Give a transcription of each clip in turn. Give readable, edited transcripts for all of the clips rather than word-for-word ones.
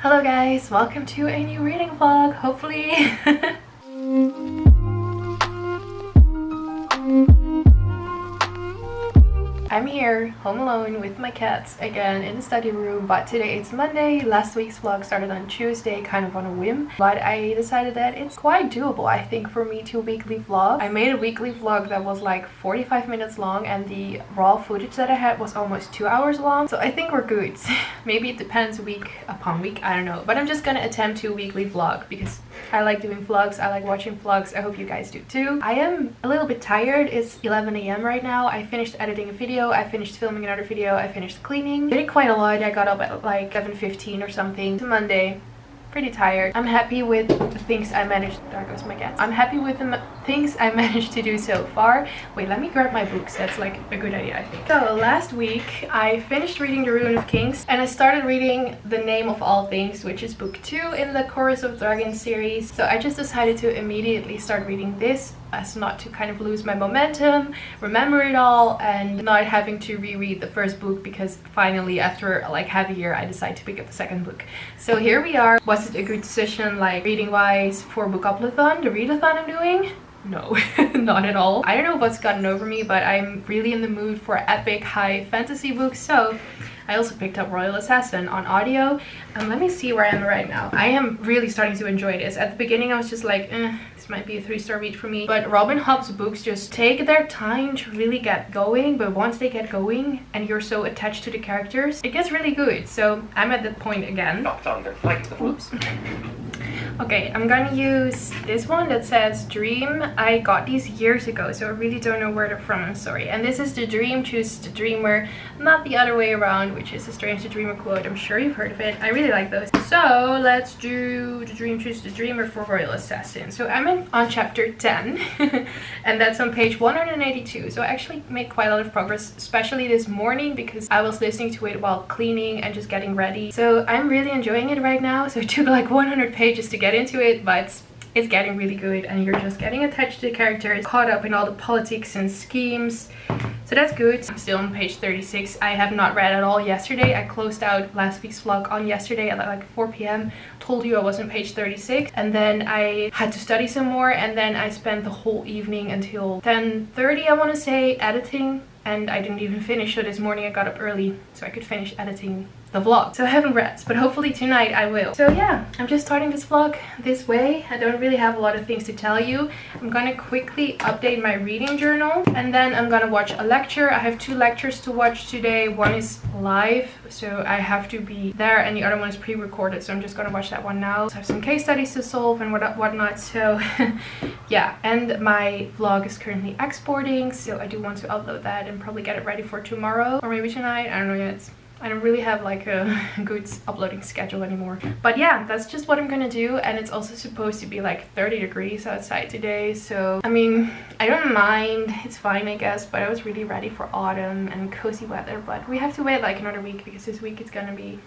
Hello guys, welcome to a new reading vlog, hopefully. I'm here home alone with my cats again in the study room, but today it's Monday. Last week's vlog started on Tuesday, kind of on a whim, but I decided that it's quite doable, I think, for me to weekly vlog. I made a weekly vlog that was like 45 minutes long, and the raw footage that I had was almost 2 hours long, so I think we're good. Maybe it depends week upon week, I don't know, but I'm just gonna attempt to weekly vlog because I like doing vlogs, I like watching vlogs. I hope you guys do too. I am a little bit tired. It's 11 AM right now. I finished editing a video, I finished filming another video, I finished cleaning. Did it quite a lot. I got up at like 7:15 or something. It's Monday. Pretty tired. I'm happy with the things I managed. There goes my cat. I'm happy with the things I managed to do so far. Wait, let me grab my books. That's like a good idea, I think. So last week I finished reading The Rune of Kings and I started reading The Name of All Things, which is book 2 in the Chorus of Dragons series. So I just decided to immediately start reading this as not to kind of lose my momentum, remember it all, and not having to reread the first book, because finally after like half a year I decided to pick up the second book. So here we are. Was it a good decision, like reading wise, for book upathon, the readathon I'm doing? No, not at all. I don't know what's gotten over me, but I'm really in the mood for epic high fantasy books. So I also picked up Royal Assassin on audio, and let me see where I am right now. I am really starting to enjoy this. At the beginning I was just like, this might be a 3-star read for me, but Robin Hobb's books just take their time to really get going, but once they get going and you're so attached to the characters, it gets really good. So I'm at that point again. Oops. Okay, I'm gonna use this one that says Dream. I got these years ago, so I really don't know where they're from, I'm sorry. And this is the Dream, Choose the Dreamer, not the other way around, which is a Strange the Dreamer quote. I'm sure you've heard of it. I really like those. So let's do the Dream, Choose the Dreamer for Royal Assassin. So I'm on chapter 10 and that's on page 182. So I actually made quite a lot of progress, especially this morning, because I was listening to it while cleaning and just getting ready. So I'm really enjoying it right now. So it took like 100 pages to get into it, but it's getting really good and you're just getting attached to the characters, caught up in all the politics and schemes. So that's good. I'm still on page 36. I have not read at all yesterday. I closed out last week's vlog on yesterday at like 4 PM. Told you I was on page 36, and then I had to study some more, and then I spent the whole evening until 10:30 I want to say editing, and I didn't even finish. So this morning I got up early so I could finish editing the vlog. So I haven't read, but hopefully tonight I will. So yeah, I'm just starting this vlog this way. I don't really have a lot of things to tell you. I'm gonna quickly update my reading journal, and then I'm gonna watch a lecture. I have 2 lectures to watch today. One is live, so I have to be there, and the other one is pre-recorded, so I'm just gonna watch that one now. So I have some case studies to solve and whatnot. So yeah, and my vlog is currently exporting, so I do want to upload that and probably get it ready for tomorrow or maybe tonight. I don't know yet. I don't really have like a good uploading schedule anymore, but yeah, that's just what I'm gonna do. And it's also supposed to be like 30 degrees outside today, so I mean, I don't mind, it's fine I guess, but I was really ready for autumn and cozy weather, but we have to wait like another week because this week it's gonna be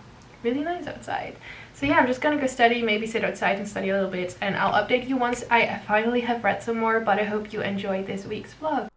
really nice outside. So yeah, I'm just gonna go study, maybe sit outside and study a little bit, and I'll update you once I finally have read some more. But I hope you enjoyed this week's vlog.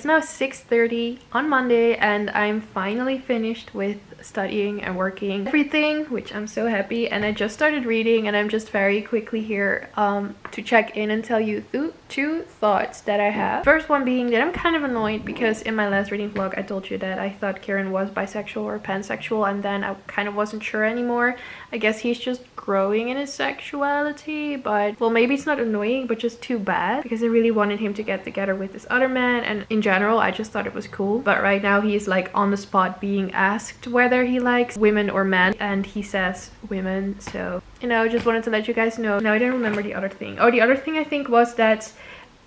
Now 6:30 on Monday, and I'm finally finished with studying and working everything, which I'm so happy. And I just started reading, and I'm just very quickly here to check in and tell you 2 thoughts that I have. First one being that I'm kind of annoyed because in my last reading vlog I told you that I thought Kieran was bisexual or pansexual, and then I kind of wasn't sure anymore. I guess he's just growing in his sexuality, but well, maybe it's not annoying, but just too bad, because I really wanted him to get together with this other man, and in general I just thought it was cool. But right now he's like on the spot being asked whether he likes women or men, and he says women. So, you know, just wanted to let you guys know. Now I don't remember the other thing. Oh, the other thing I think was that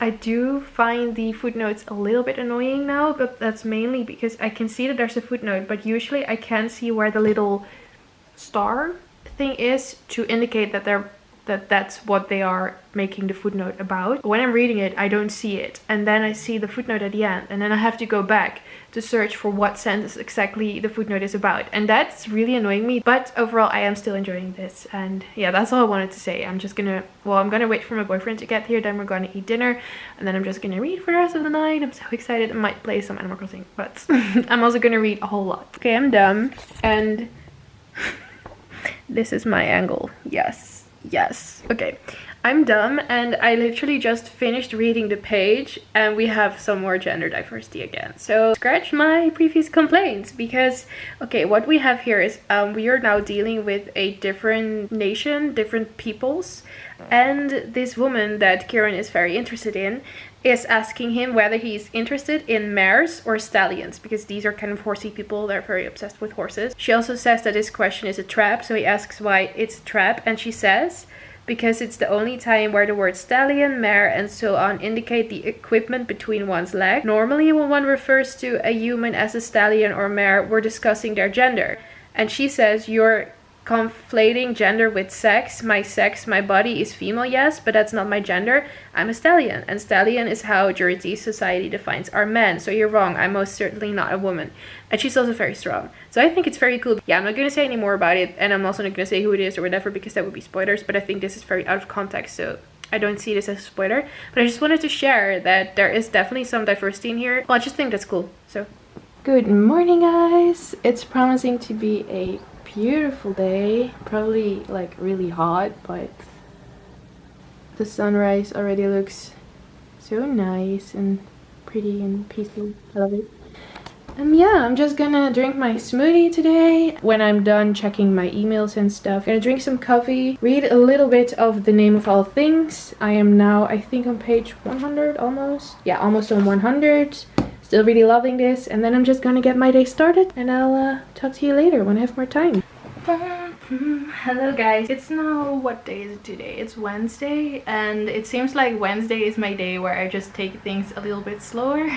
I do find the footnotes a little bit annoying now, but that's mainly because I can see that there's a footnote, but usually I can't see where the little star thing is to indicate that that's what they are making the footnote about. When I'm reading it, I don't see it, and then I see the footnote at the end, and then I have to go back to search for what sentence exactly the footnote is about, and that's really annoying me. But overall, I am still enjoying this, and yeah, that's all I wanted to say. I'm gonna wait for my boyfriend to get here, then we're gonna eat dinner, and then I'm just gonna read for the rest of the night. I'm so excited. I might play some Animal Crossing, but I'm also gonna read a whole lot. Okay, I'm done, and this is my angle. Yes. Okay. I'm dumb, and I literally just finished reading the page, and we have some more gender diversity again. So scratch my previous complaints, because okay, what we have here is we are now dealing with a different nation, different peoples, and this woman that Kieran is very interested in is asking him whether he's interested in mares or stallions, because these are kind of horsey people. They're very obsessed with horses. She also says that this question is a trap, so he asks why it's a trap, and she says because it's the only time where the words stallion, mare, and so on indicate the equipment between one's legs. Normally, when one refers to a human as a stallion or mare, we're discussing their gender. And she says, you're conflating gender with sex. My body is female, yes, but that's not my gender. I'm a stallion, and stallion is how Jersey society defines our men. So you're wrong. I'm most certainly not a woman. And she's also very strong. So I think it's very cool. Yeah, I'm not going to say any more about it, and I'm also not going to say who it is or whatever, because that would be spoilers, but I think this is very out of context, so I don't see this as a spoiler. But I just wanted to share that there is definitely some diversity in here. Well, I just think that's cool. So good morning, guys. It's promising to be a beautiful day, probably like really hot, but the sunrise already looks so nice and pretty and peaceful. I love it. Yeah, I'm just gonna drink my smoothie today. When I'm done checking my emails and stuff, gonna drink some coffee, read a little bit of The Name of All Things. I am now, I think, on page 100 almost. Yeah, almost on 100. Still really loving this, and then I'm just gonna get my day started, and I'll talk to you later when I have more time. Hello guys, it's now, what day is it today? It's Wednesday, and it seems like Wednesday is my day where I just take things a little bit slower.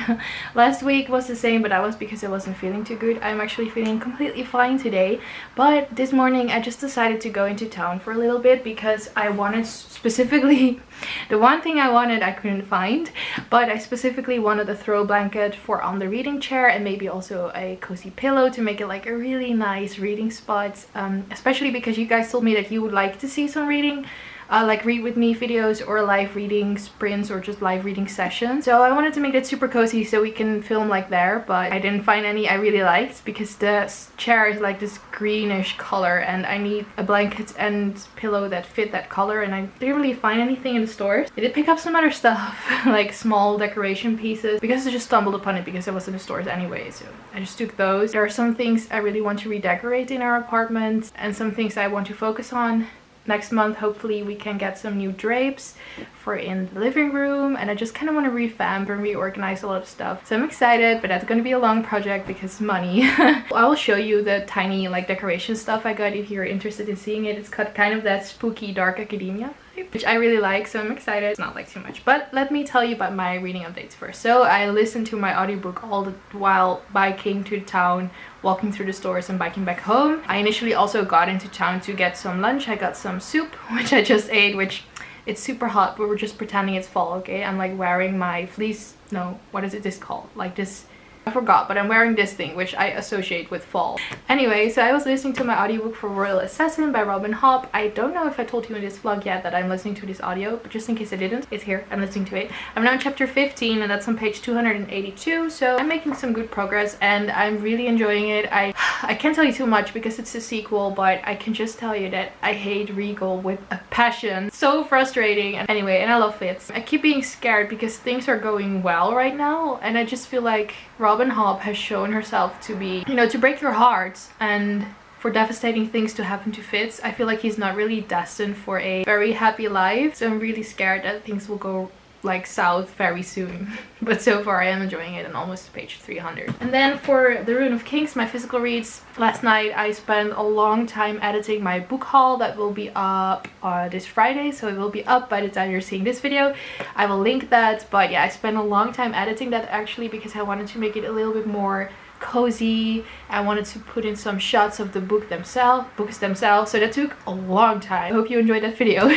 Last week was the same, but that was because I wasn't feeling too good. I'm actually feeling completely fine today, but this morning I just decided to go into town for a little bit because I wanted specifically the one thing I wanted I couldn't find, but I specifically wanted a throw blanket for on the reading chair, and maybe also a cozy pillow to make it like a really nice reading spot, especially because you guys told me that you would like to see some reading, like read with me videos or live reading sprints or just live reading sessions. So I wanted to make it super cozy so we can film like there, but I didn't find any I really liked because the chair is like this greenish color, and I need a blanket and pillow that fit that color, and I didn't really find anything in the stores. I did pick up some other stuff like small decoration pieces because I just stumbled upon it because I was in the stores anyway, so I just took those. There are some things I really want to redecorate in our apartment and some things I want to focus on. Next month, hopefully, we can get some new drapes for in the living room, and I just kind of want to revamp and reorganize a lot of stuff. So I'm excited, but that's going to be a long project because money. I will show you the tiny like decoration stuff I got if you're interested in seeing it. It's got kind of that spooky dark academia vibe, which I really like, so I'm excited. It's not like too much, but let me tell you about my reading updates first. So I listened to my audiobook all the while biking to town, walking through the stores and biking back home. I initially also got into town to get some lunch. I got some soup, which I just ate, which it's super hot, but we're just pretending it's fall, okay? I'm like wearing my fleece, no, what is this called? Like this, I forgot, but I'm wearing this thing, which I associate with fall. Anyway, so I was listening to my audiobook for Royal Assassin by Robin Hobb. I don't know if I told you in this vlog yet that I'm listening to this audio, but just in case I didn't, it's here. I'm listening to it. I'm now on chapter 15, and that's on page 282, so I'm making some good progress, and I'm really enjoying it. I can't tell you too much because it's a sequel, but I can just tell you that I hate Regal with a passion. So frustrating. And anyway, and I love Fitz. I keep being scared because things are going well right now, and I just feel like Robin Hobb has shown herself to be, you know, to break your heart and for devastating things to happen to Fitz. I feel like he's not really destined for a very happy life, so I'm really scared that things will go like south very soon. But so far I am enjoying it, and almost to page 300. And then for the Rune of Kings, my physical reads, last night I spent a long time editing my book haul that will be up this Friday, so it will be up by the time you're seeing this video. I will link that. But yeah, I spent a long time editing that actually, because I wanted to make it a little bit more cozy. I wanted to put in some shots of the books themselves, so that took a long time. I hope you enjoyed that video.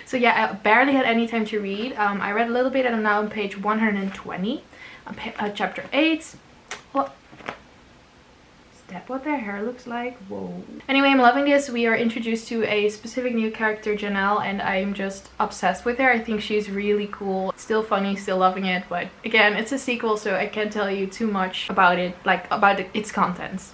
So yeah, I barely had any time to read. I read a little bit, and I'm now on page 120, chapter 8. Well, is that what their hair looks like? Whoa. Anyway, I'm loving this. We are introduced to a specific new character, Janelle, and I'm just obsessed with her. I think she's really cool. Still funny, still loving it, but again, it's a sequel, so I can't tell you too much about it, like about its contents.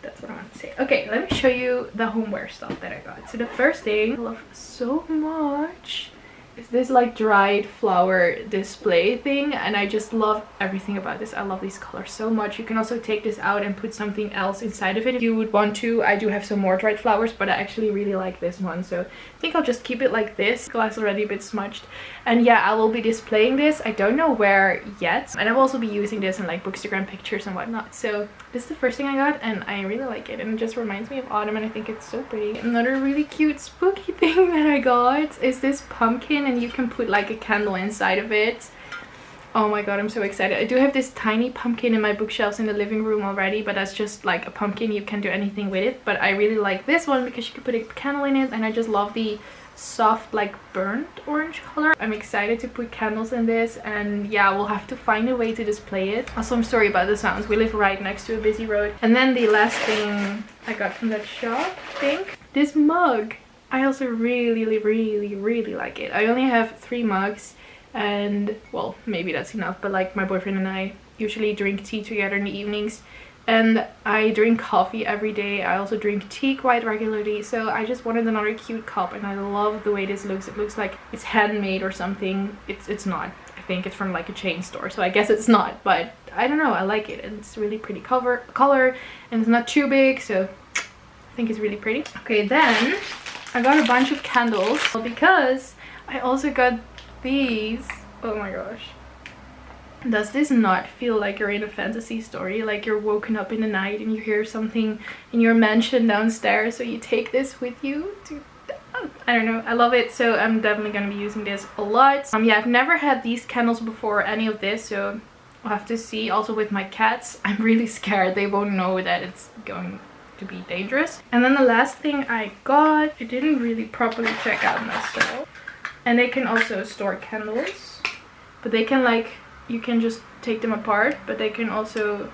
That's what I want to say. Okay, let me show you the homeware stuff that I got. So the first thing I love so much is this like dried flower display thing, and I just love everything about this. I love these colors so much. You can also take this out and put something else inside of it if you would want to. I do have some more dried flowers, but I actually really like this one, so I think I'll just keep it like this. Glass already a bit smudged. And yeah, I will be displaying this. I don't know where yet, and I will also be using this in like Bookstagram pictures and whatnot. So this is the first thing I got, and I really like it, and it just reminds me of autumn, and I think it's so pretty. Another really cute spooky thing that I got is this pumpkin, and you can put like a candle inside of it. Oh my god, I'm so excited. I do have this tiny pumpkin in my bookshelves in the living room already, but that's just like a pumpkin. You can do anything with it, but I really like this one because you can put a candle in it, and I just love the soft like burnt orange color. I'm excited to put candles in this, and yeah, we'll have to find a way to display it. Also, I'm sorry about the sounds. We live right next to a busy road. And then the last thing I got from that shop, I think, this mug. I also really like it. I only have 3 mugs, and well, maybe that's enough, but like my boyfriend and I usually drink tea together in the evenings, and I drink coffee every day. I also drink tea quite regularly, so I just wanted another cute cup, and I love the way this looks. It looks like it's handmade or something. It's not. I think it's from like a chain store, so I guess it's not, but I don't know, I like it, and it's really pretty color, and it's not too big, so I think it's really pretty. Okay, then I got a bunch of candles because I also got these. Oh my gosh. Does this not feel like you're in a fantasy story? Like you're woken up in the night and you hear something in your mansion downstairs, so you take this with you to... I don't know, I love it, so I'm definitely going to be using this a lot. Yeah, I've never had these candles before, any of this, so we'll have to see. Also with my cats, I'm really scared they won't know that it's going to be dangerous. And then the last thing I got, I didn't really properly check out myself, and they can also store candles, but they can like, you can just take them apart, but they can also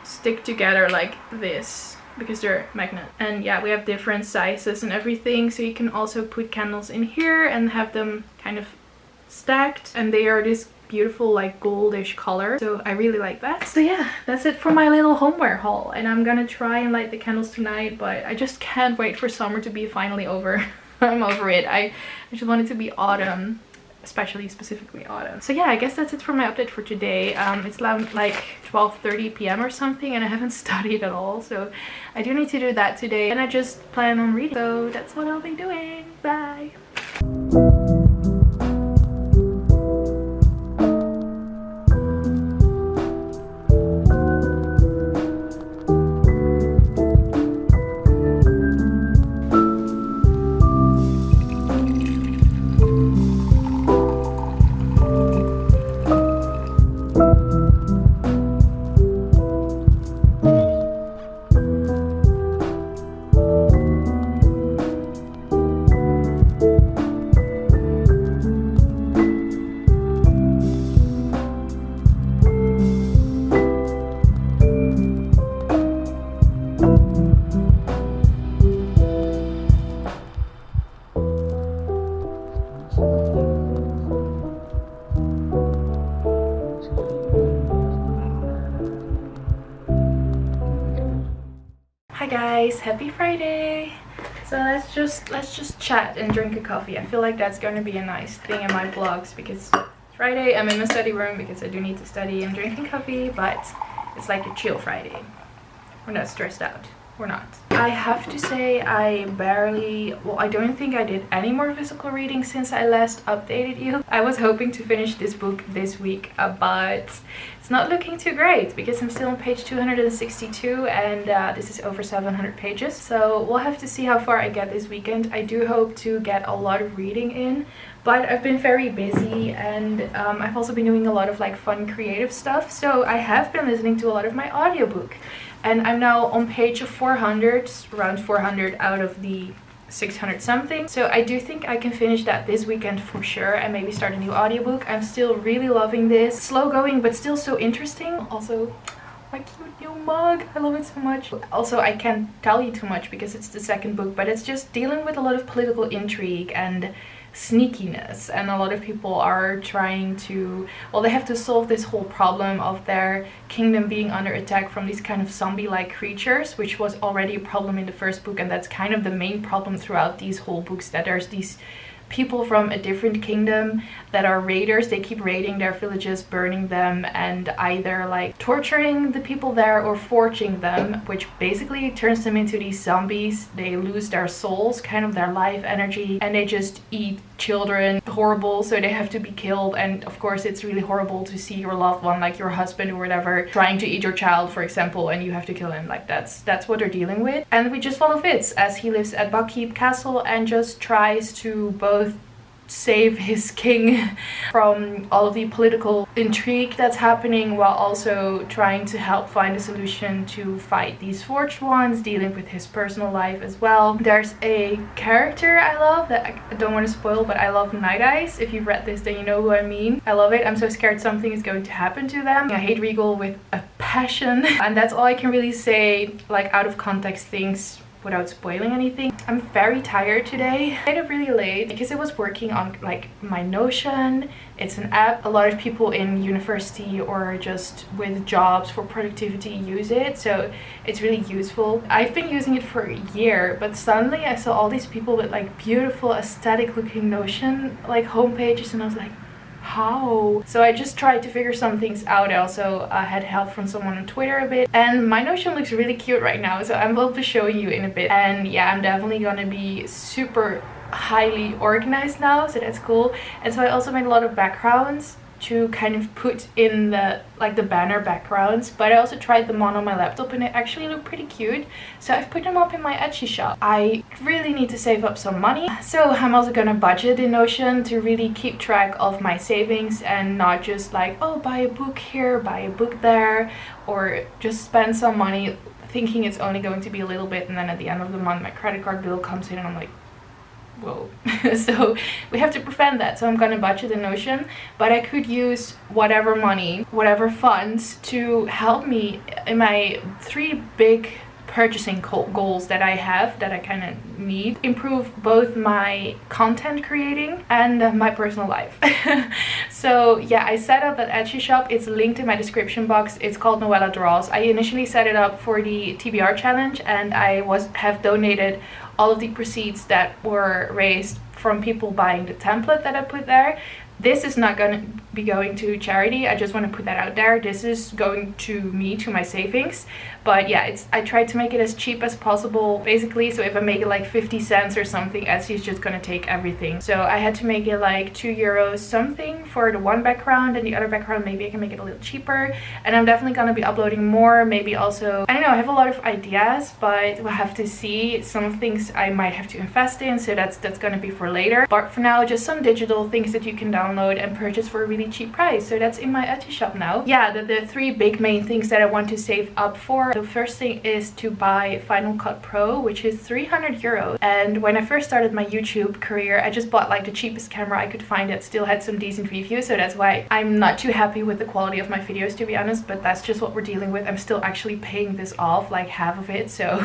stick together like this because they're magnet. And yeah, we have different sizes and everything, so you can also put candles in here and have them kind of stacked, and they are this beautiful like goldish color, so I really like that. So yeah, that's it for my little homeware haul, and I'm gonna try and light the candles tonight, but I just can't wait for summer to be finally over. I'm over it. I just want it to be autumn, specifically autumn. So yeah, I guess that's it for my update for today. It's like 12:30 p.m. or something, and I haven't studied at all, so I do need to do that today, and I just plan on reading, so that's what I'll be doing. Bye. Hi guys, happy Friday. So let's just chat and drink a coffee. I feel like that's going to be a nice thing in my vlogs because Friday I'm in my study room because I do need to study. I'm drinking coffee, but it's like a chill Friday. We're not stressed out. or not. I have to say I don't think I did any more physical reading since I last updated you. I was hoping to finish this book this week, but it's not looking too great because I'm still on page 262 and this is over 700 pages. So we'll have to see how far I get this weekend. I do hope to get a lot of reading in, but I've been very busy and I've also been doing a lot of like fun creative stuff. So I have been listening to a lot of my audiobook. And I'm now on page 400, around 400 out of the 600 something. So I do think I can finish that this weekend for sure and maybe start a new audiobook. I'm still really loving this. Slow going, but still so interesting. Also, my cute new mug. I love it so much. Also, I can't tell you too much because it's the second book, but it's just dealing with a lot of political intrigue and sneakiness, and a lot of people are trying to, well, they have to solve this whole problem of their kingdom being under attack from these kind of zombie-like creatures, which was already a problem in the first book, and that's kind of the main problem throughout these whole books, that there's these people from a different kingdom that are raiders. They keep raiding their villages, burning them, and either like torturing the people there or forging them, which basically turns them into these zombies. They lose their souls, kind of their life energy, and they just eat children. Horrible, so they have to be killed. And of course it's really horrible to see your loved one, like your husband or whatever, trying to eat your child, for example, and you have to kill him. Like that's what they're dealing with. And we just follow Fitz as he lives at Buckkeep Castle and just tries to both save his king from all of the political intrigue that's happening, while also trying to help find a solution to fight these forged ones, dealing with his personal life as well. There's a character I love that I don't want to spoil, but I love Night Eyes. If you've read this, then you know who I mean. I love it. I'm so scared something is going to happen to them. I hate Regal with a passion, and that's all I can really say, like out of context things, without spoiling anything. I'm very tired today. I stayed up really late because I was working on like my Notion. It's an app. A lot of people in university or just with jobs for productivity use it, so it's really useful. I've been using it for a year, but suddenly I saw all these people with like beautiful aesthetic looking Notion like homepages, and I was like, how? So I just tried to figure some things out. I also had help from someone on Twitter a bit, and my Notion looks really cute right now, so I will be showing you in a bit. And yeah, I'm definitely gonna be super highly organized now, so that's cool. And so I also made a lot of backgrounds to kind of put in the like the banner backgrounds, but I also tried them on my laptop and they actually look pretty cute, so I've put them up in my Etsy shop. I really need to save up some money, so I'm also gonna budget in Notion to really keep track of my savings and not just like, oh, buy a book here, buy a book there, or just spend some money thinking it's only going to be a little bit, and then at the end of the month my credit card bill comes in and I'm like, whoa. So we have to prevent that, so I'm gonna budget in Notion, but I could use whatever money, whatever funds to help me in my 3 big purchasing goals that I have, that I kind of need. Improve both my content creating and my personal life. So yeah, I set up that Etsy shop. It's linked in my description box. It's called Noella Draws. I initially set it up for the TBR challenge, and I have donated all of the proceeds that were raised from people buying the template that I put there. This is not going to be going to charity. I just want to put that out there. This is going to me, to my savings. But yeah, I tried to make it as cheap as possible, basically. So if I make it like 50 cents or something, Etsy is just going to take everything. So I had to make it like €2 something for the one background, and the other background maybe I can make it a little cheaper. And I'm definitely going to be uploading more. Maybe also, I don't know, I have a lot of ideas, but we'll have to see. Some things I might have to invest in, so that's going to be for later. But for now, just some digital things that you can download and purchase for a really cheap price. So that's in my Etsy shop now. Yeah, the 3 big main things that I want to save up for. The first thing is to buy Final Cut Pro, which is €300. And when I first started my YouTube career, I just bought like the cheapest camera I could find that still had some decent reviews. So that's why I'm not too happy with the quality of my videos, to be honest, but that's just what we're dealing with. I'm still actually paying this off, like half of it, so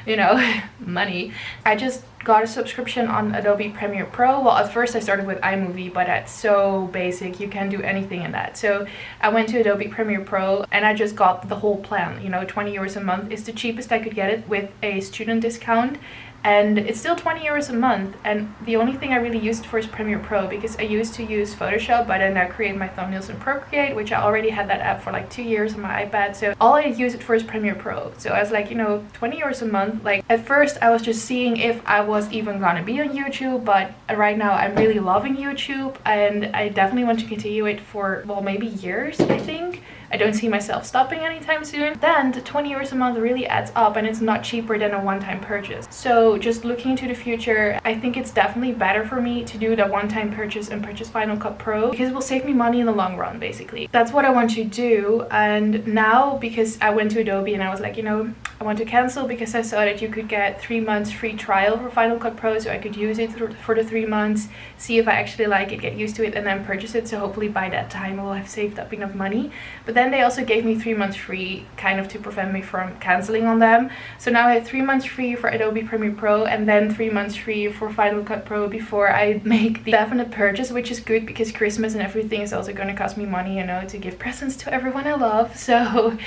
you know, money. I just got a subscription on Adobe Premiere Pro. Well, at first I started with iMovie, but that's so basic, you can't do anything in that. So I went to Adobe Premiere Pro and I just got the whole plan. You know, €20 a month is the cheapest I could get it with a student discount. and it's still 20 euros a month, and the only thing I really used it for is Premiere Pro, because I used to use Photoshop, but I now create my thumbnails in Procreate, which I already had that app for like 2 years on my iPad, so all I use it for is Premiere Pro. So I was like, you know, 20 euros a month, like at first I was just seeing if I was even gonna be on YouTube, but right now I'm really loving YouTube, and I definitely want to continue it for, well, maybe years, I think. I don't see myself stopping anytime soon. Then the 20 euros a month really adds up, and it's not cheaper than a one-time purchase. So just looking into the future, I think it's definitely better for me to do the one-time purchase and purchase Final Cut Pro, because it will save me money in the long run, basically. That's what I want to do. And now, because I went to Adobe and I was like, you know, I want to cancel, because I saw that you could get 3 months free trial for Final Cut Pro, so I could use it for the 3 months, see if I actually like it, get used to it, and then purchase it. So hopefully by that time I will have saved up enough money. But then they also gave me 3 months free, kind of to prevent me from canceling on them. So now I have 3 months free for Adobe Premiere Pro, and then 3 months free for Final Cut Pro before I make the definite purchase, which is good because Christmas and everything is also going to cost me money, you know, to give presents to everyone I love. So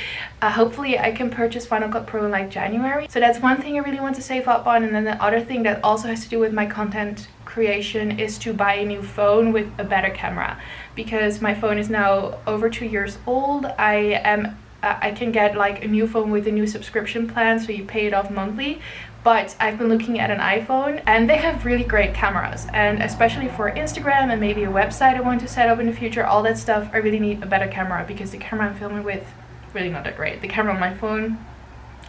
hopefully I can purchase Final Cut Pro in like January. So that's one thing I really want to save up on. And then the other thing that also has to do with my content creation is to buy a new phone with a better camera, because my phone is now over 2 years old. I can get like a new phone with a new subscription plan, so you pay it off monthly. But I've been looking at an iPhone, and they have really great cameras, and especially for Instagram and maybe a website I want to set up in the future, all that stuff, I really need a better camera, because the camera I'm filming with, really not that great. The camera on my phone,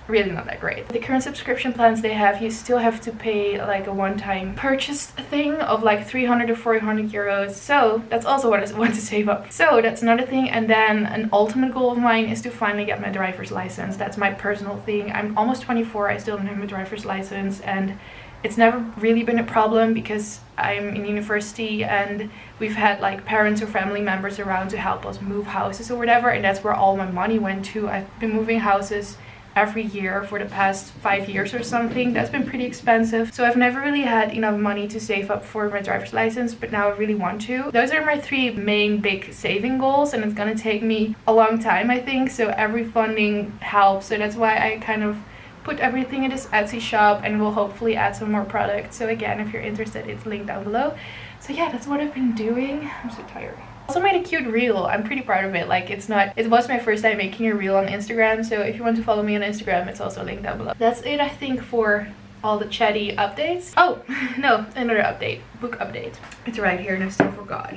really not that great. The current subscription plans they have, you still have to pay like a one-time purchase thing of like 300 to 400 euros. So that's also what I want to save up. So that's another thing. And then an ultimate goal of mine is to finally get my driver's license. That's my personal thing. I'm almost 24. I still don't have my driver's license, and it's never really been a problem because I'm in university and we've had like parents or family members around to help us move houses or whatever, and that's where all my money went to. I've been moving houses every year for the past 5 years or something. That's been pretty expensive, so I've never really had enough money to save up for my driver's license, but now I really want to. Those are my 3 main big saving goals, and it's gonna take me a long time, I think, so every funding helps. So that's why I kind of put everything in this Etsy shop, and we'll hopefully add some more products. So again, if you're interested, it's linked down below. So yeah, that's what I've been doing. I'm so tired. Also made a cute reel. I'm pretty proud of it. Like, it was my first time making a reel on Instagram, so if you want to follow me on Instagram, it's also linked down below. That's it, I think, for all the chatty updates. Oh no, another update, book update. It's right here and I still forgot.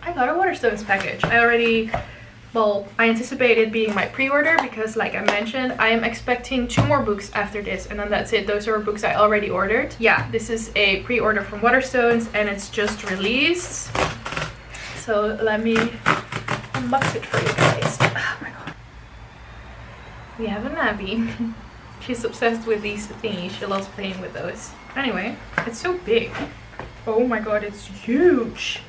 I got a Waterstones package. I anticipate it being my pre-order, because like I mentioned, I am expecting 2 more books after this, and then that's it. Those are books I already ordered. Yeah, this is a pre-order from Waterstones, and it's just released. So let me unbox it for you guys. Oh my god. We have a Navi. She's obsessed with these thingies. She loves playing with those. Anyway, it's so big. Oh my god, it's huge.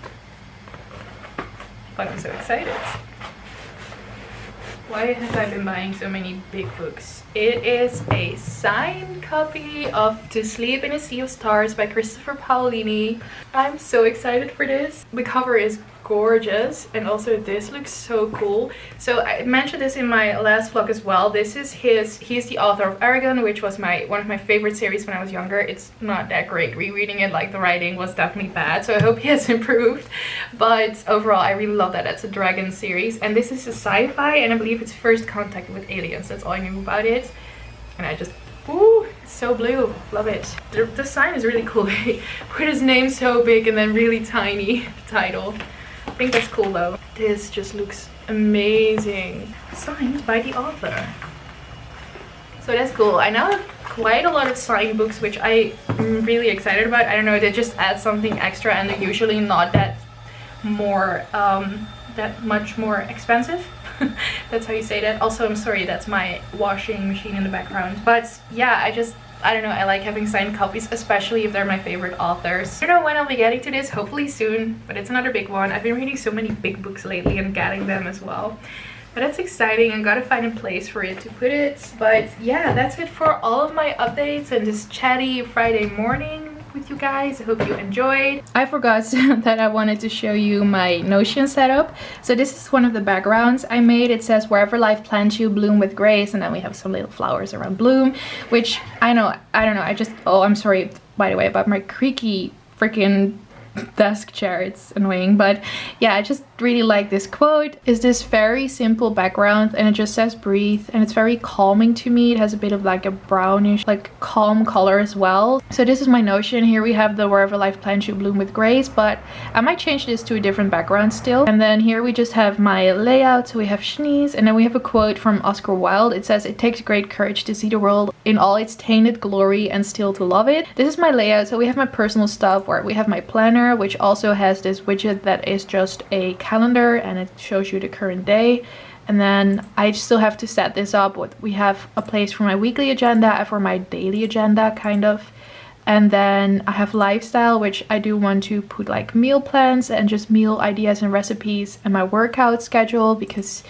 But I'm so excited. Why have I been buying so many big books? It is a signed copy of To Sleep in a Sea of Stars by Christopher Paolini. I'm so excited for this. The cover is gorgeous, and also this looks so cool. So I mentioned this in my last vlog as well. This is he's the author of Aragon, which was one of my favorite series when I was younger. It's not that great rereading it, like the writing was definitely bad, so I hope he has improved. But overall, I really love that it's a dragon series, and this is a sci-fi, and I believe it's first contact with aliens. That's all I knew about it, and I just, ooh, it's so blue, love it. The sign is really cool. They put his name so big and then really tiny title. I think that's cool though. This just looks amazing. Signed by the author. So that's cool. I now have quite a lot of signed books, which I'm really excited about. I don't know, they just add something extra, and they're usually not that much more expensive. That's how you say that. Also, I'm sorry, that's my washing machine in the background. But yeah, I don't know, I like having signed copies, especially if they're my favorite authors. I don't know when I'll be getting to this, hopefully soon, but it's another big one. I've been reading so many big books lately and getting them as well. But that's exciting. I gotta find a place for it to put it. But yeah, that's it for all of my updates and this chatty Friday morning. with you guys. I hope you enjoyed. I forgot that I wanted to show you my Notion setup. So this is one of the backgrounds I made. It says wherever life plants you, bloom with grace, and then we have some little flowers around bloom, which I don't know, oh, I'm sorry by the way about my creaky freaking desk chair, it's annoying, but yeah, I just really like this quote. Is this very simple background and it just says breathe, and it's very calming to me. It has a bit of like a brownish, like calm color as well. So this is my Notion. Here we have the wherever life plants you, bloom with grace, but I might change this to a different background still. And then here we just have my layout. So we have Shanice, and then we have a quote from Oscar Wilde. It says, it takes great courage to see the world in all its tainted glory and still to love it. This is my layout. So we have my personal stuff, where we have my planner, which also has this widget that is just a calendar and it shows you the current day. And then I still have to set this up. We have a place for my weekly agenda and for my daily agenda, kind of. And then I have lifestyle, which I do want to put like meal plans and just meal ideas and recipes, and my workout schedule, because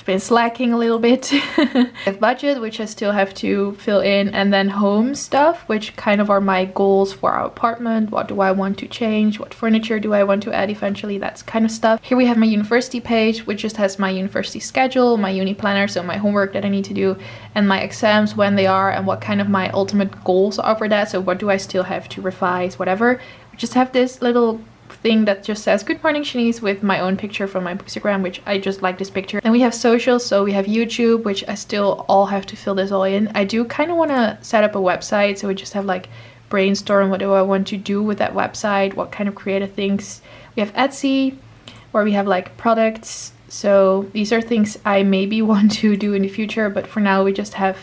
been slacking a little bit. I have budget, which I still have to fill in, and then home stuff, which kind of are my goals for our apartment. What do I want to change? What furniture do I want to add eventually? That's kind of stuff. Here we have my university page, which just has my university schedule, my uni planner, so my homework that I need to do, and my exams, when they are, and what kind of my ultimate goals are for that. So what do I still have to revise, whatever. We just have this little thing that just says good morning Shanice with my own picture from my Instagram, which I just like this picture. Then we have socials, so we have YouTube, which I still all have to fill this all in. I do kind of want to set up a website, so we just have like brainstorm, what do I want to do with that website, what kind of creative things. We have Etsy, where we have like products, so these are things I maybe want to do in the future, but for now we just have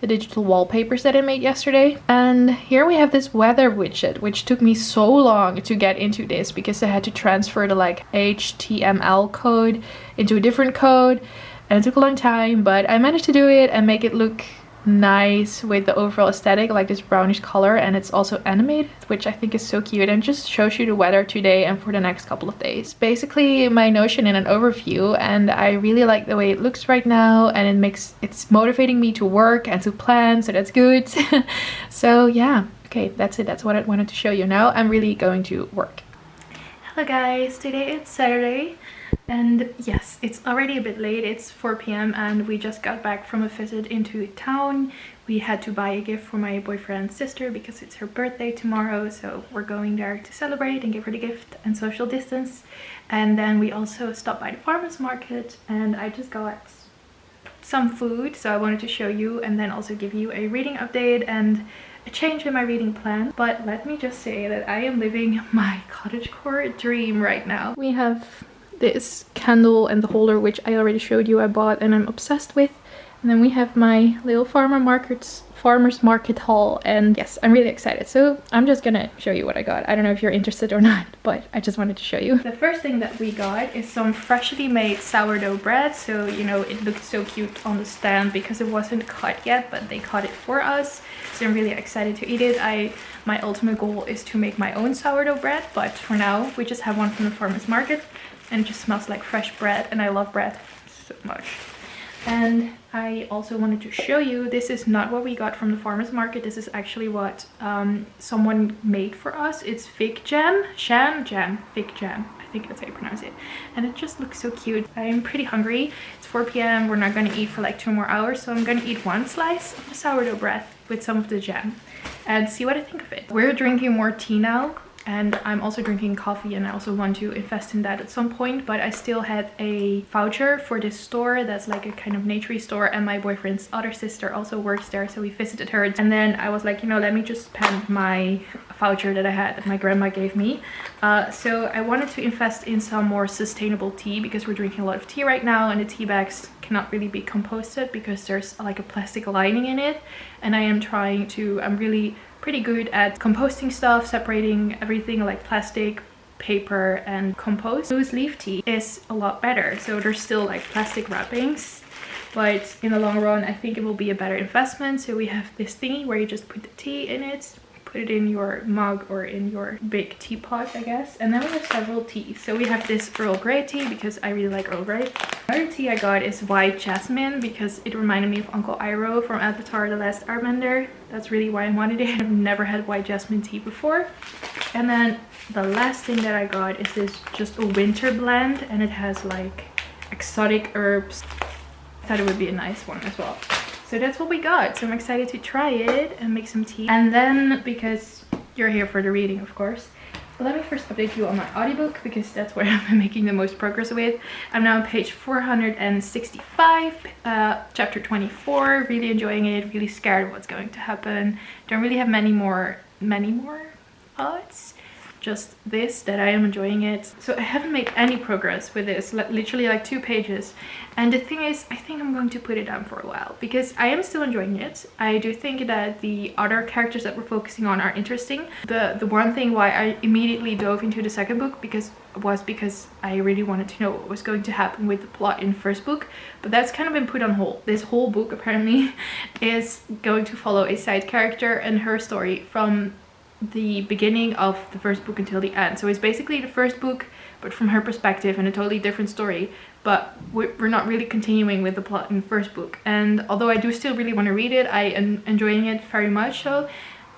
the digital wallpapers that I made yesterday. And here we have this weather widget, which took me so long to get into this because I had to transfer the like HTML code into a different code, and it took a long time, but I managed to do it and make it look nice with the overall aesthetic, like this brownish color, and it's also animated, which I think is so cute, and just shows you the weather today and for the next couple of days. Basically my Notion in an overview, and I really like the way it looks right now, and it's motivating me to work and to plan, so that's good. So yeah, okay, that's it. That's what I wanted to show you. Now I'm really going to work. Hello guys, today it's Saturday. And yes, it's already a bit late. It's 4 p.m. and we just got back from a visit into town. We had to buy a gift for my boyfriend's sister because it's her birthday tomorrow, so we're going there to celebrate and give her the gift and social distance. And then we also stopped by the farmers market, and I just got some food, so I wanted to show you and then also give you a reading update and a change in my reading plan. But let me just say that I am living my cottagecore dream right now. We have this candle and the holder, which I already showed you I bought and I'm obsessed with. And then we have my little farmers market haul, and yes, I'm really excited. So I'm just gonna show you what I got. I don't know if you're interested or not, but I just wanted to show you. The first thing that we got is some freshly made sourdough bread. So, you know, it looked so cute on the stand because it wasn't cut yet, but they cut it for us. So I'm really excited to eat it. My ultimate goal is to make my own sourdough bread, but for now we just have one from the farmers market, and it just smells like fresh bread, and I love bread so much. And I also wanted to show you, this is not what we got from the farmers market. This is actually what someone made for us. It's fig jam, fig jam. I think that's how you pronounce it. And it just looks so cute. I'm pretty hungry. It's 4 p.m. We're not going to eat for like 2 more hours. So I'm going to eat one slice of the sourdough bread with some of the jam and see what I think of it. We're drinking more tea now, and I'm also drinking coffee, and I also want to invest in that at some point. But I still had a voucher for this store that's like a kind of naturey store, and my boyfriend's other sister also works there, so we visited her. And then I was like, you know, let me just spend my voucher that I had that my grandma gave me. So I wanted to invest in some more sustainable tea, because we're drinking a lot of tea right now, and the tea bags cannot really be composted because there's like a plastic lining in it. And I'm really pretty good at composting stuff, separating everything like plastic, paper and compost. Loose leaf tea is a lot better. So there's still like plastic wrappings, but in the long run I think it will be a better investment. So we have this thingy where you just put the tea in it, put it in your mug or in your big teapot, I guess. And then we have several teas. So we have this Earl Grey tea because I really like Earl Grey. Another tea I got is white jasmine because it reminded me of Uncle Iroh from Avatar: The Last Airbender. That's really why I wanted it. I've never had white jasmine tea before. And then the last thing that I got is this just a winter blend, and it has like exotic herbs. I thought it would be a nice one as well. So that's what we got. So I'm excited to try it and make some tea. And then, because you're here for the reading, of course, let me first update you on my audiobook because that's where I'm making the most progress with. I'm now on page 465, chapter 24. Really enjoying it, really scared of what's going to happen. Don't really have many more thoughts. Just this, that I am enjoying it. So I haven't made any progress with this, literally like 2 pages. And the thing is, I think I'm going to put it down for a while because I am still enjoying it. I do think that the other characters that we're focusing on are interesting. The one thing why I immediately dove into the second book was because I really wanted to know what was going to happen with the plot in the first book, but that's kind of been put on hold. This whole book apparently is going to follow a side character and her story from the beginning of the first book until the end. So it's basically the first book but from her perspective and a totally different story, but we're not really continuing with the plot in the first book. And although I do still really want to read it, I am enjoying it very much. So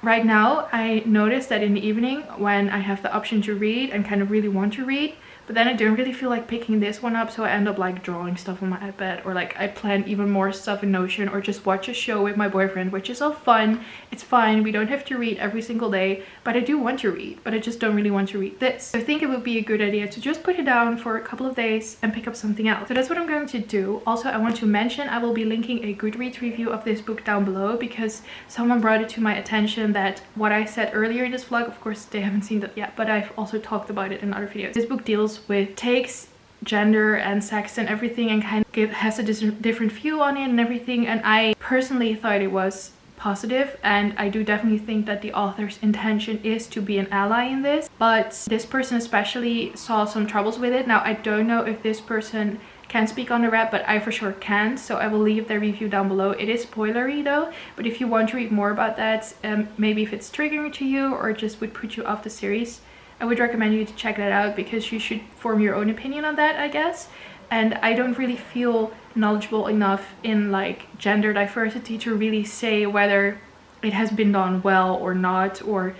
right now I notice that in the evening when I have the option to read and kind of really want to read, but then I don't really feel like picking this one up, so I end up like drawing stuff on my iPad, or like I plan even more stuff in Notion, or just watch a show with my boyfriend, which is all fun. It's fine, we don't have to read every single day, but I do want to read, but I just don't really want to read this. So I think it would be a good idea to just put it down for a couple of days and pick up something else. So that's what I'm going to do. Also, I want to mention I will be linking a Goodreads review of this book down below because someone brought it to my attention that what I said earlier in this vlog, of course they haven't seen that yet, but I've also talked about it in other videos. This book deals with, takes gender and sex and everything and kind of has a different view on it and everything, and I personally thought it was positive, and I do definitely think that the author's intention is to be an ally in this, but this person especially saw some troubles with it. Now I don't know if this person can speak on the rep, but I for sure can, so I will leave their review down below. It is spoilery though, but if you want to read more about that, maybe if it's triggering to you or just would put you off the series, I would recommend you to check that out because you should form your own opinion on that, I guess. And I don't really feel knowledgeable enough in like gender diversity to really say whether it has been done well or not, or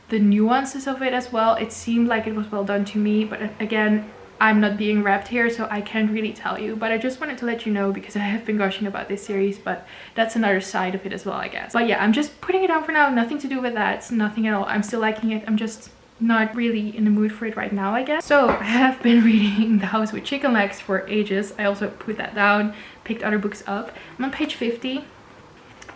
the nuances of it as well. It seemed like it was well done to me, but again, I'm not being wrapped here, so I can't really tell you, but I just wanted to let you know because I have been gushing about this series, but that's another side of it as well, I guess. But yeah, I'm just putting it down for now. Nothing to do with that. It's nothing at all. I'm still liking it. I'm just not really in the mood for it right now, I guess. So I have been reading The House with Chicken Legs for ages. I also put that down, picked other books up. I'm on page 50.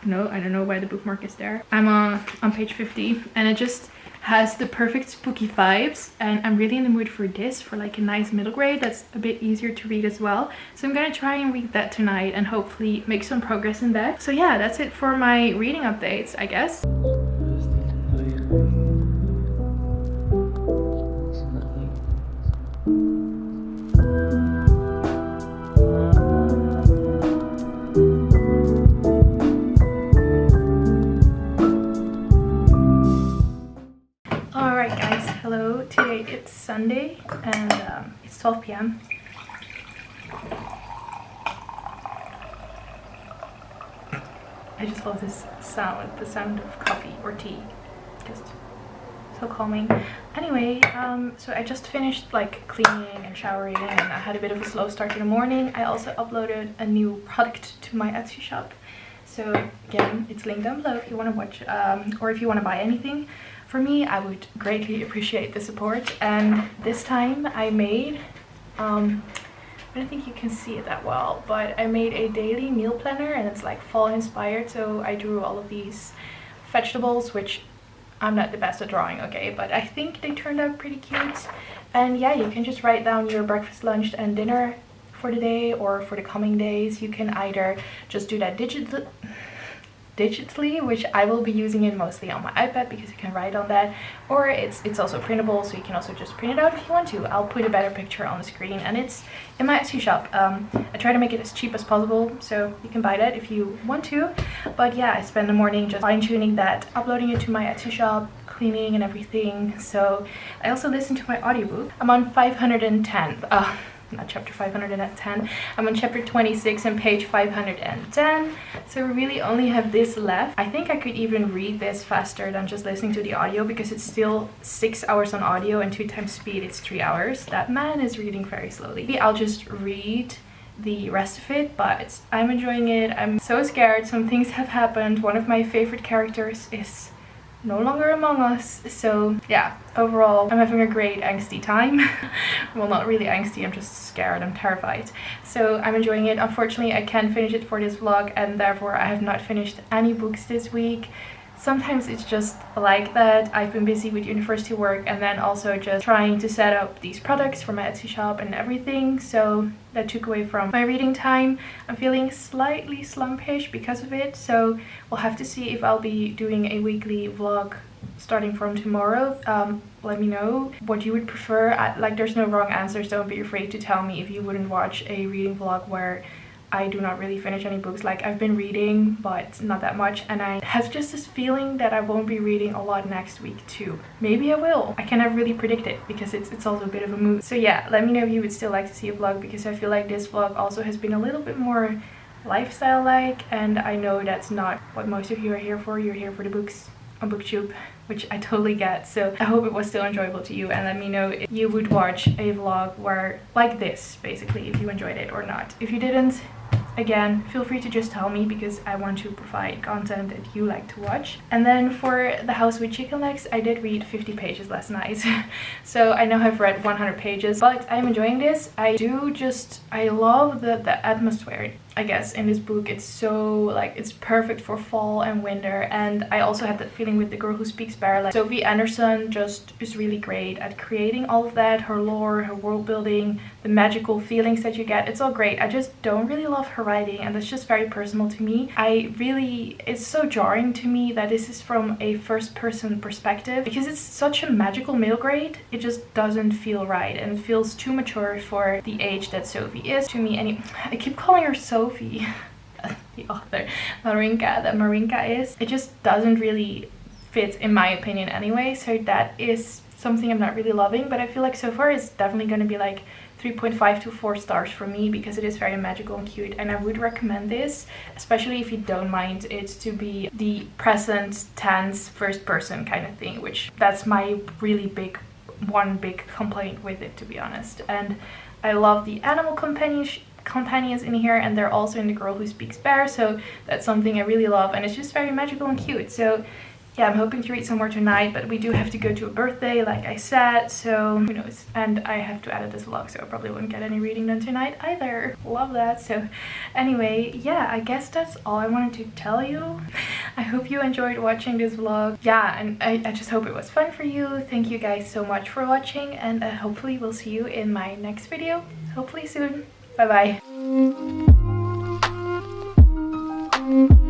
No, I don't know why the bookmark is there. I'm on page 50, and it just has the perfect spooky vibes, and I'm really in the mood for this, for like a nice middle grade that's a bit easier to read as well. So I'm gonna try and read that tonight and hopefully make some progress in that. So yeah, that's it for my reading updates, I guess. Today it's Sunday and it's 12 p.m. I just love this sound, the sound of coffee or tea, just so calming. Anyway, so I just finished like cleaning and showering, and I had a bit of a slow start in the morning. I also uploaded a new product to my Etsy shop, so again, it's linked down below if you want to watch or if you want to buy anything. For me, I would greatly appreciate the support. And this time I made, I don't think you can see it that well, but I made a daily meal planner, and it's like fall inspired. So I drew all of these vegetables, which I'm not the best at drawing, okay, but I think they turned out pretty cute. And yeah, you can just write down your breakfast, lunch and dinner for the day or for the coming days. You can either just do that digitally, which I will be using it mostly on my iPad because you can write on that, or it's also printable, so you can also just print it out if you want to. I'll put a better picture on the screen, and it's in my Etsy shop. I try to make it as cheap as possible, so you can buy that if you want to. But yeah, I spend the morning just fine-tuning that, uploading it to my Etsy shop, cleaning and everything. So I also listen to my audiobook. I'm on 510. Not chapter 510. I'm on chapter 26 and page 510. So we really only have this left. I think I could even read this faster than just listening to the audio, because it's still 6 hours on audio, and 2 times speed it's 3 hours. That man is reading very slowly. Maybe I'll just read the rest of it, but I'm enjoying it. I'm so scared. Some things have happened. One of my favorite characters is no longer among us. So yeah, overall I'm having a great angsty time. Well, not really angsty, I'm just scared, I'm terrified. So I'm enjoying it. Unfortunately, I can't finish it for this vlog, and therefore I have not finished any books this week. Sometimes it's just like that. I've been busy with university work, and then also just trying to set up these products for my Etsy shop and everything, so that took away from my reading time. I'm feeling slightly slumpish because of it, so we'll have to see if I'll be doing a weekly vlog starting from tomorrow. Let me know what you would prefer. Like, there's no wrong answers. Don't be afraid to tell me if you wouldn't watch a reading vlog where I do not really finish any books. Like, I've been reading, but not that much, and I have just this feeling that I won't be reading a lot next week too. Maybe I will. I can never really predict it, because it's also a bit of a mood. So yeah, let me know if you would still like to see a vlog, because I feel like this vlog also has been a little bit more lifestyle like, and I know that's not what most of you are here for. You're here for the books on BookTube, which I totally get. So I hope it was still enjoyable to you, and let me know if you would watch a vlog where like this, basically, if you enjoyed it or not. If you didn't, again, feel free to just tell me, because I want to provide content that you like to watch. And then for The House with Chicken Legs, I did read 50 pages last night. So I now have read 100 pages, but I'm enjoying this. I love the atmosphere, I guess, in this book. It's so, like, it's perfect for fall and winter. And I also had that feeling with The Girl Who Speaks Bear. Like, Sophie Anderson just is really great at creating all of that, her lore, her world building, the magical feelings that you get. It's all great. I just don't really love her writing, and that's just very personal to me. It's so jarring to me that this is from a first person perspective, because it's such a magical middle grade. It just doesn't feel right, and it feels too mature for the age that Sophie is to me. And I keep calling her Sophie, the author, Marinka is. It just doesn't really fit, in my opinion anyway, so that is something I'm not really loving. But I feel like so far it's definitely going to be like 3.5 to 4 stars for me, because it is very magical and cute, and I would recommend this, especially if you don't mind it to be the present tense first person kind of thing, which that's my really big complaint with it, to be honest. And I love the animal companions in here, and they're also in The Girl Who Speaks Bear, so that's something I really love, and it's just very magical and cute. So yeah, I'm hoping to read some more tonight, but we do have to go to a birthday, like I said, so who knows. And I have to edit this vlog, so I probably won't get any reading done tonight either. Love that. So anyway, yeah, I guess that's all I wanted to tell you. I hope you enjoyed watching this vlog. Yeah, and I just hope it was fun for you. Thank you guys so much for watching, and hopefully we'll see you in my next video, hopefully soon. Bye bye.